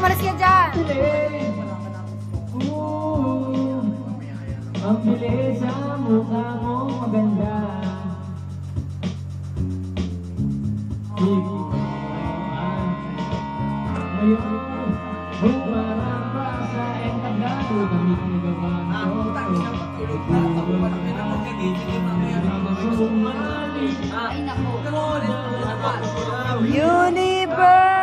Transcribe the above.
umalis ka dyan. Ang bilis sa mukha mo maganda. Ngayon, bumarang pa sa entablado. Gamit ni Gavan. Universe!